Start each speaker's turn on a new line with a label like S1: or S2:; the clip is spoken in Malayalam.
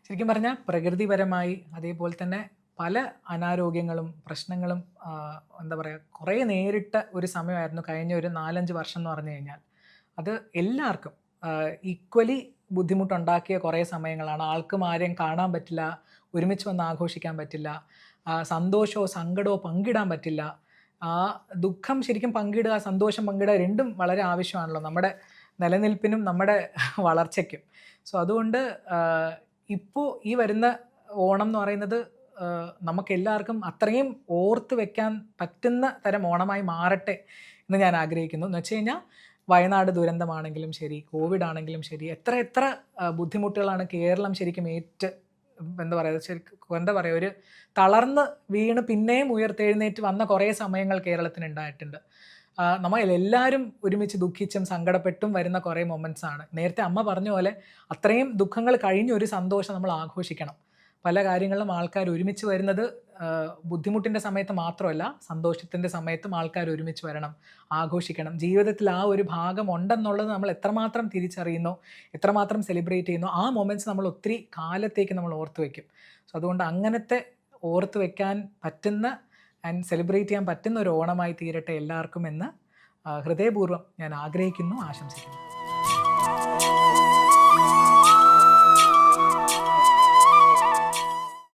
S1: ശരിക്കും പറഞ്ഞാൽ പ്രകൃതിപരമായി അതേപോലെ തന്നെ പല അനാരോഗ്യങ്ങളും പ്രശ്നങ്ങളും എന്താ പറയുക കുറേ നേരിട്ട ഒരു സമയമായിരുന്നു കഴിഞ്ഞ ഒരു 4-5 വർഷം എന്ന് പറഞ്ഞു കഴിഞ്ഞാൽ. അത് എല്ലാവർക്കും ഈക്വലി ബുദ്ധിമുട്ടുണ്ടാക്കിയ കുറേ സമയങ്ങളാണ്. ആൾക്കും ആരെയും കാണാൻ പറ്റില്ല, ഒരുമിച്ച് വന്ന് ആഘോഷിക്കാൻ പറ്റില്ല, സന്തോഷമോ സങ്കടമോ പങ്കിടാൻ പറ്റില്ല. ആ ദുഃഖം ശരിക്കും പങ്കിടുക, സന്തോഷം പങ്കിടുക രണ്ടും വളരെ ആവശ്യമാണല്ലോ നമ്മുടെ നിലനിൽപ്പിനും നമ്മുടെ വളർച്ചയ്ക്കും. സോ അതുകൊണ്ട് ഇപ്പോൾ ഈ വരുന്ന ഓണം എന്ന് പറയുന്നത് നമുക്കെല്ലാവർക്കും അത്രയും ഓർത്ത് വെക്കാൻ പറ്റുന്ന തരം ഓണമായി മാറട്ടെ എന്ന് ഞാൻ ആഗ്രഹിക്കുന്നു. എന്ന് വെച്ച് കഴിഞ്ഞാൽ വയനാട് ദുരന്തമാണെങ്കിലും ശരി, കോവിഡ് ആണെങ്കിലും ശരി, എത്ര എത്ര ബുദ്ധിമുട്ടുകളാണ് കേരളം ശരിക്കും എന്താ പറയുക ഒരു തളർന്ന് വീണ് പിന്നെയും ഉയർത്തെഴുന്നേറ്റ് വന്ന കുറേ സമയങ്ങൾ കേരളത്തിന് ഉണ്ടായിട്ടുണ്ട്. നമ്മൾ എല്ലാവരും ഒരുമിച്ച് ദുഃഖിച്ചും സങ്കടപ്പെട്ടും വരുന്ന കുറേ മൊമെൻറ്റ്സ് ആണ്. നേരത്തെ അമ്മ പറഞ്ഞ പോലെ അത്രയും ദുഃഖങ്ങൾ കഴിഞ്ഞൊരു സന്തോഷം നമ്മൾ ആഘോഷിക്കണം. പല കാര്യങ്ങളിലും ആൾക്കാർ ഒരുമിച്ച് വരുന്നത് ബുദ്ധിമുട്ടിൻ്റെ സമയത്ത് മാത്രമല്ല, സന്തോഷത്തിൻ്റെ സമയത്തും ആൾക്കാർ ഒരുമിച്ച് വരണം, ആഘോഷിക്കണം. ജീവിതത്തിൽ ആ ഒരു ഭാഗം ഉണ്ടെന്നുള്ളത് നമ്മൾ എത്രമാത്രം തിരിച്ചറിയുന്നോ, എത്രമാത്രം സെലിബ്രേറ്റ് ചെയ്യുന്നോ, ആ മൊമെൻറ്റ്സ് നമ്മൾ ഒത്തിരി കാലത്തേക്ക് നമ്മൾ ഓർത്ത് വയ്ക്കും. സോ അതുകൊണ്ട് അങ്ങനത്തെ ഓർത്ത് വയ്ക്കാൻ പറ്റുന്ന ആൻഡ് സെലിബ്രേറ്റ് ചെയ്യാൻ പറ്റുന്ന ഒരു ഓണമായി തീരട്ടെ എല്ലാവർക്കും എന്ന് ഹൃദയപൂർവ്വം ഞാൻ ആഗ്രഹിക്കുന്നു, ആശംസിക്കുന്നു.